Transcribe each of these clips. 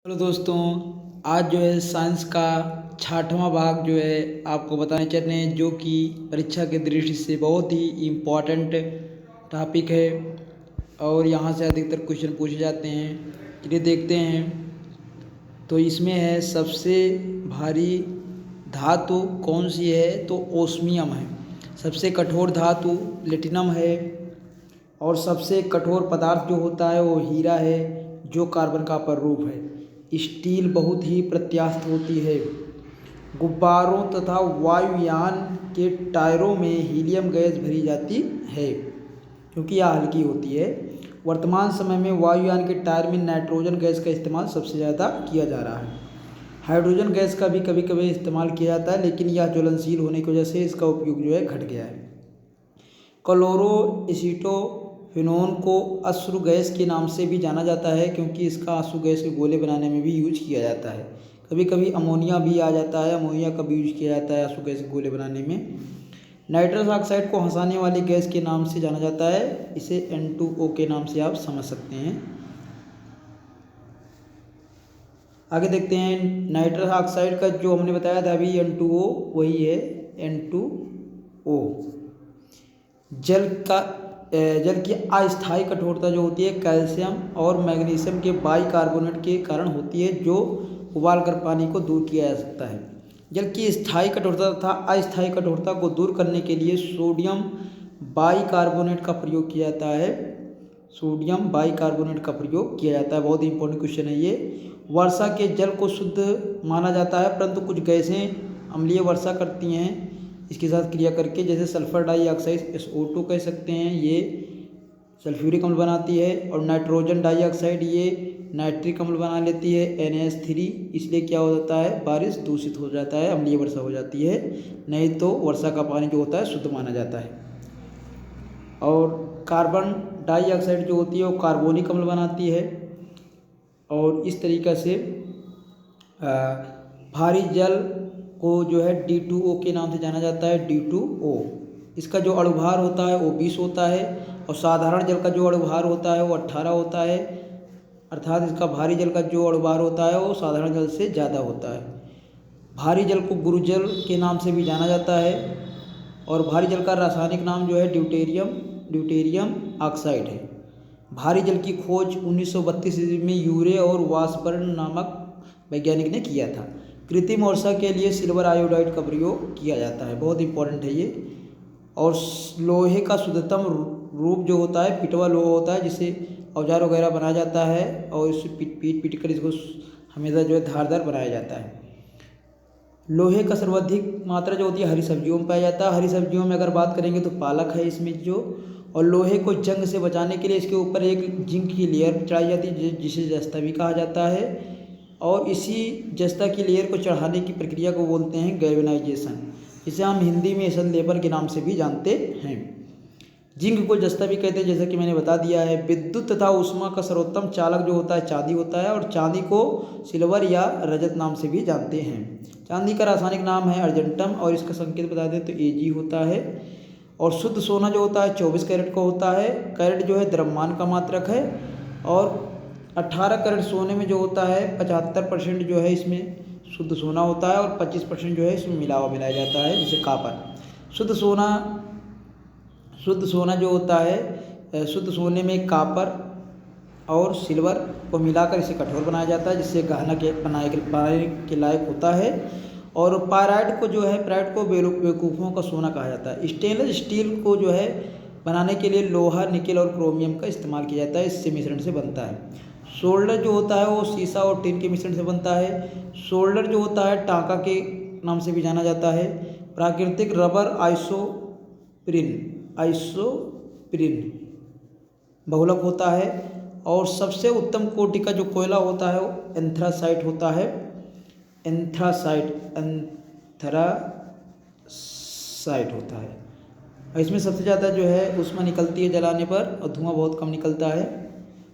Hello दोस्तों, आज जो है साइंस का 6वां भाग जो है आपको बताने चल रहे हैं, जो कि परीक्षा की दृष्टि से बहुत ही इम्पोर्टेंट टॉपिक है और यहाँ से अधिकतर क्वेश्चन पूछे जाते हैं। चलिए देखते हैं। तो इसमें है सबसे भारी धातु कौन सी है, तो ओस्मियम है। सबसे कठोर धातु प्लेटिनम है और सबसे कठोर पदार्थ जो होता है वो हीरा है, जो कार्बन का प्ररूप है। स्टील बहुत ही प्रत्यास्थ होती है। गुब्बारों तथा वायुयान के टायरों में हीलियम गैस भरी जाती है, क्योंकि यह हल्की होती है। वर्तमान समय में वायुयान के टायर में नाइट्रोजन गैस का इस्तेमाल सबसे ज़्यादा किया जा रहा है। हाइड्रोजन गैस का भी कभी कभी इस्तेमाल किया जाता है, लेकिन यह ज्वलनशील होने की वजह से इसका उपयोग जो है घट गया है। क्लोरोएसीटोफेनोन को अश्रु गैस के नाम से भी जाना जाता है, क्योंकि इसका आंसू गैस के गोले बनाने में भी यूज किया जाता है। कभी कभी अमोनिया भी आ जाता है, अमोनिया का भी यूज किया जाता है आंसू गैस के गोले बनाने में। नाइट्रस ऑक्साइड को हंसाने वाली गैस के नाम से जाना जाता है, इसे N2O के नाम से आप समझ सकते हैं। आगे देखते हैं। नाइट्रस ऑक्साइड का जो हमने बताया था अभी N2O, वही है N2O। जल की अस्थायी कठोरता जो होती है कैल्शियम और मैग्नीशियम के बाइकार्बोनेट के कारण होती है, जो उबाल कर पानी को दूर किया जा सकता है। जल की स्थायी कठोरता तथा अस्थायी कठोरता को दूर करने के लिए सोडियम बाइकार्बोनेट का प्रयोग किया जाता है। सोडियम बाइकार्बोनेट का प्रयोग किया जाता है। बहुत ही इंपॉर्टेंट क्वेश्चन है ये। वर्षा के जल को शुद्ध माना जाता है, परंतु कुछ गैसें अम्लीय वर्षा करती हैं इसके साथ क्रिया करके, जैसे सल्फर डाइऑक्साइड SO2 कह सकते हैं, ये सल्फ्यूरिक अम्ल बनाती है। और नाइट्रोजन डाइऑक्साइड ये नाइट्रिक अम्ल बना लेती है NH3। इसलिए क्या हो जाता है, बारिश दूषित हो जाता है, अम्लीय वर्षा हो जाती है। नहीं तो वर्षा का पानी जो होता है शुद्ध माना जाता है। और कार्बन डाइऑक्साइड जो होती है वो कार्बोनिक अम्ल बनाती है। और इस तरीक़े से भारी जल को जो है D2O के नाम से जाना जाता है, D2O। इसका जो अणुभार होता है वो 20 होता है, और साधारण जल का जो अणुभार होता है वो 18 होता है। अर्थात इसका भारी जल का जो अणुभार होता है वो साधारण जल से ज़्यादा होता है। भारी जल को गुरुजल के नाम से भी जाना जाता है। और भारी जल का रासायनिक नाम जो है ड्यूटेरियम ऑक्साइड है। भारी जल की खोज 1932 ईस्वी में यूरे और वाशबर्न नामक वैज्ञानिक ने किया था। कृत्रिम वर्षा के लिए सिल्वर आयोडाइड का प्रयोग किया जाता है। बहुत इंपॉर्टेंट है ये। और लोहे का शुद्धतम रूप जो होता है पिटवा लोहा होता है, जिसे औजार वगैरह बनाया जाता है, और इसे पीट कर इसको हमेशा जो है धारदार बनाया जाता है। लोहे का सर्वाधिक मात्रा जो होती है हरी सब्जियों में पाया जाता है। हरी सब्जियों में अगर बात करेंगे तो पालक है इसमें जो। और लोहे को जंग से बचाने के लिए इसके ऊपर एक जिंक की लेयर चढ़ाई जाती है, जिसे जस्ता भी कहा जाता है। और इसी जस्ता की लेयर को चढ़ाने की प्रक्रिया को बोलते हैं गैल्वेनाइजेशन, जिसे हम हिंदी में संलेपन के नाम से भी जानते हैं। जिंक को जस्ता भी कहते हैं, जैसा कि मैंने बता दिया है। विद्युत तथा ऊष्मा का सर्वोत्तम चालक जो होता है चांदी होता है, और चांदी को सिल्वर या रजत नाम से भी जानते हैं। चांदी का रासायनिक नाम है अर्जेंटम, और इसका संकेत बता दें तो Ag होता है। और शुद्ध सोना जो होता है 24 कैरेट का होता है। कैरेट जो है द्रव्यमान का मात्रक है। और 18 कैरेट सोने में जो होता है 75% जो है इसमें शुद्ध सोना होता है, और 25% जो है इसमें मिलाया जाता है, जैसे कापर। शुद्ध सोना जो होता है, शुद्ध सोने में कापर और सिल्वर को मिलाकर इसे कठोर बनाया जाता है, जिससे गहना के बनाने के लायक होता है। और पायराइट को जो है, पायराइट को बेवकूफ़ों का सोना कहा जाता है। स्टेनलेस स्टील को जो है बनाने के लिए लोहा, निकेल और क्रोमियम का इस्तेमाल किया जाता है, इससे मिश्रण से बनता है। सोल्डर जो होता है वो सीसा और टिन के मिश्रण से बनता है। सोल्डर जो होता है टांका के नाम से भी जाना जाता है। प्राकृतिक रबर आइसोप्रीन बहुलक होता है। और सबसे उत्तम कोटि का जो कोयला होता है वो एंथ्रासाइट होता है। एंथ्रासाइट होता है। और इसमें सबसे ज़्यादा जो है ऊष्मा निकलती है जलाने पर, और धुआं बहुत कम निकलता है।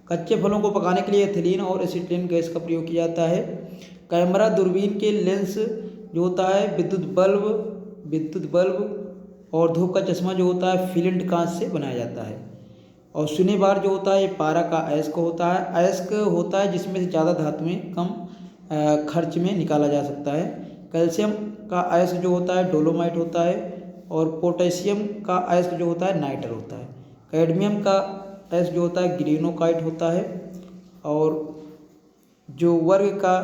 कच्चे फलों को पकाने के लिए एथिलीन और एसिटिलीन गैस का प्रयोग किया जाता है। कैमरा दूरबीन के लेंस जो होता है विद्युत बल्ब और धूप का चश्मा जो होता है फिलेंट कांच से बनाया जाता है। और शून्य बार जो होता है ये पारा का अयस्क होता है। अयस्क होता है जिसमें से ज़्यादा धातुएं कम खर्च में निकाला जा सकता है। कैल्शियम का अयस्क जो होता है डोलोमाइट होता है और पोटेशियम का अयस्क जो होता है नाइटर होता है। कैडमियम का अयस्क जो होता है ग्रेनोकाइट होता है। और जो वर्ग का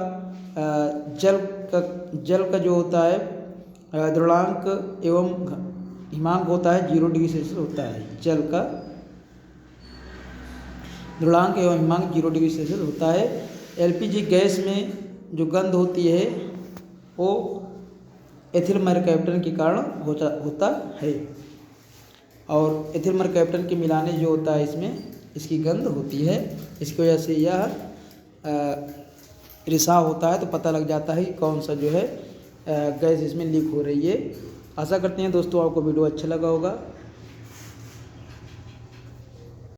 जल का जो होता है द्रवणांक एवं हिमांक होता है 0 डिग्री सेल्सियस होता है। जल का द्रवणांक एवं हिमांक 0 डिग्री सेल्सियस होता है। एलपीजी गैस में जो गंध होती है वो एथिल मरकैप्टन के कारण होता है। और एथिल मरकैप्टन के मिलाने जो होता है इसमें इसकी गंध होती है। इसकी वजह से यह रिसाव होता है तो पता लग जाता है कि कौन सा जो है गैस इसमें लीक हो रही है। आशा करते हैं दोस्तों आपको वीडियो अच्छा लगा होगा।